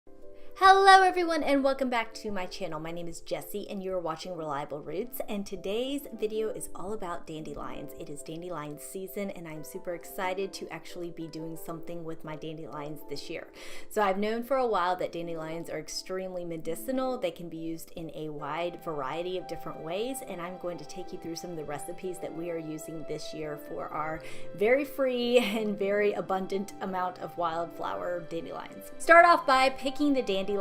Hello everyone and welcome back to my channel. My name is Jessie and you're watching Reliable Roots, and today's video is all about dandelions. It is dandelion season and I'm super excited to actually be doing something with my dandelions this year. So I've known for a while that dandelions are extremely medicinal. They can be used in a wide variety of different ways, and I'm going to take you through some of the recipes that we are using this year for our very free and very abundant amount of wildflower dandelions. Start off by picking the dandelions.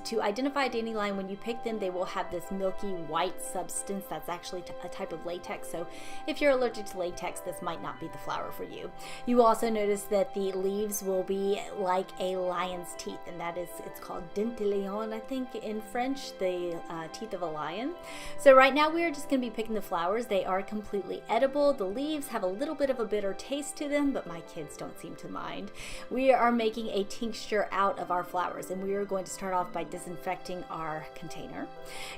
To identify a dandelion, when you pick them, they will have this milky white substance that's actually a type of latex. So if you're allergic to latex, this might not be the flower for you. You will also notice that the leaves will be like a lion's teeth, and it's called Dandelion, I think, in French, the teeth of a lion. So right now we are just going to be picking the flowers. They are completely edible. The leaves have a little bit of a bitter taste to them, but my kids don't seem to mind. We are making a tincture out of our flowers, and we are going to start off by disinfecting our container.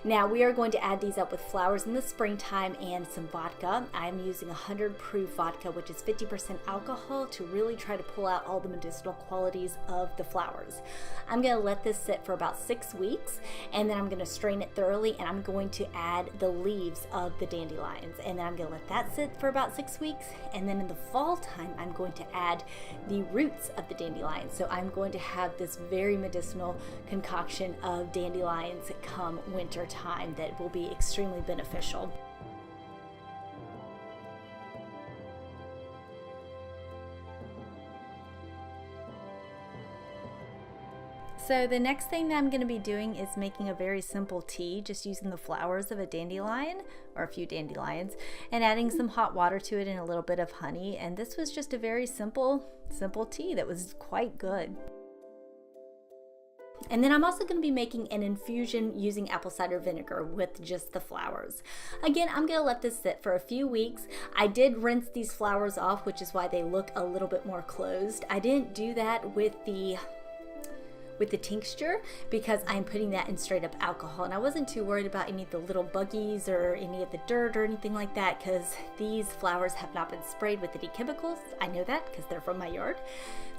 Now we are going to add these up with flowers in the springtime and some vodka. I'm using 100 proof vodka, which is 50% alcohol, to really try to pull out all the medicinal qualities of the flowers. I'm going to let this sit for about 6 weeks, and then I'm going to strain it thoroughly, and I'm going to add the leaves of the dandelions, and then I'm going to let that sit for about 6 weeks, and then in the fall time I'm going to add the roots of the dandelions. So I'm going to have this very medicinal concoction of dandelions come winter time that will be extremely beneficial. So the next thing that I'm going to be doing is making a very simple tea, just using the flowers of a dandelion or a few dandelions and adding some hot water to it and a little bit of honey. And this was just a very simple tea that was quite good. And then I'm also going to be making an infusion using apple cider vinegar with just the flowers. Again, I'm going to let this sit for a few weeks. I did rinse these flowers off, which is why they look a little bit more closed. I didn't do that with the tincture because I'm putting that in straight up alcohol, and I wasn't too worried about any of the little buggies or any of the dirt or anything like that because these flowers have not been sprayed with any chemicals. I know that because they're from my yard,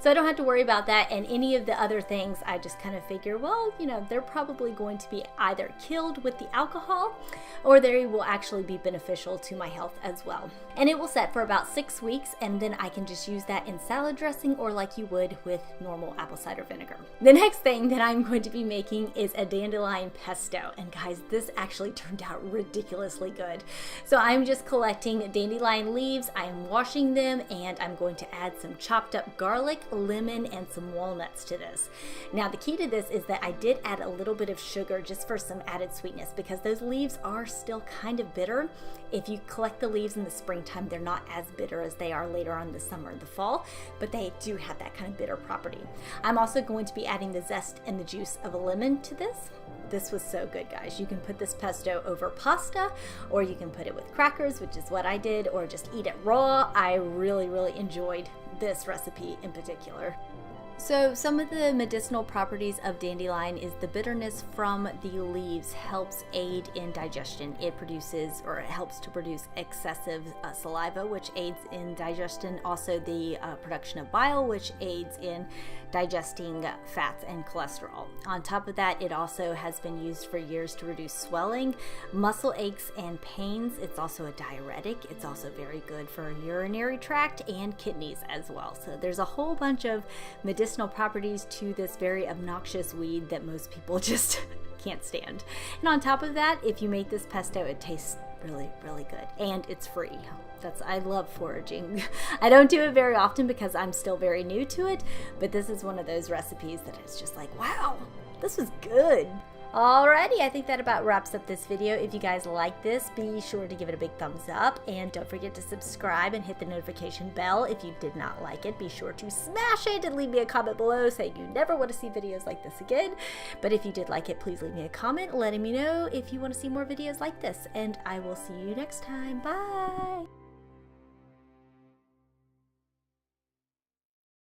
so I don't have to worry about that. And any of the other things, I just kind of figure, well, you know, they're probably going to be either killed with the alcohol or they will actually be beneficial to my health as well. And it will set for about 6 weeks, and then I can just use that in salad dressing or like you would with normal apple cider vinegar. The next thing that I'm going to be making is a dandelion pesto, and guys, this actually turned out ridiculously good. So I'm just collecting dandelion leaves, I'm washing them, and I'm going to add some chopped up garlic, lemon, and some walnuts to this. Now the key to this is that I did add a little bit of sugar just for some added sweetness because those leaves are still kind of bitter. If you collect the leaves in the springtime, they're not as bitter as they are later on in the summer and the fall, but they do have that kind of bitter property. I'm also going to be adding the zest and the juice of a lemon to this. This was so good, guys. You can put this pesto over pasta, or you can put it with crackers, which is what I did, or just eat it raw. I really enjoyed this recipe in particular. So some of the medicinal properties of dandelion is the bitterness from the leaves helps aid in digestion. It produces, or it helps to produce, excessive saliva, which aids in digestion. Also the production of bile, which aids in digesting fats and cholesterol. On top of that, it also has been used for years to reduce swelling, muscle aches, and pains. It's also a diuretic. It's also very good for urinary tract and kidneys as well. So there's a whole bunch of medicinal properties to this very obnoxious weed that most people just can't stand. And on top of that, if you make this pesto, it tastes really good, and it's free. I love foraging. I don't do it very often because I'm still very new to it, but this is one of those recipes that it's just like, wow, this was good. Alrighty, I think that about wraps up this video. If you guys like this, be sure to give it a big thumbs up, and don't forget to subscribe and hit the notification bell. If you did not like it, be sure to smash it and leave me a comment below saying you never want to see videos like this again. But if you did like it, please leave me a comment letting me know if you want to see more videos like this, and I will see you next time. Bye!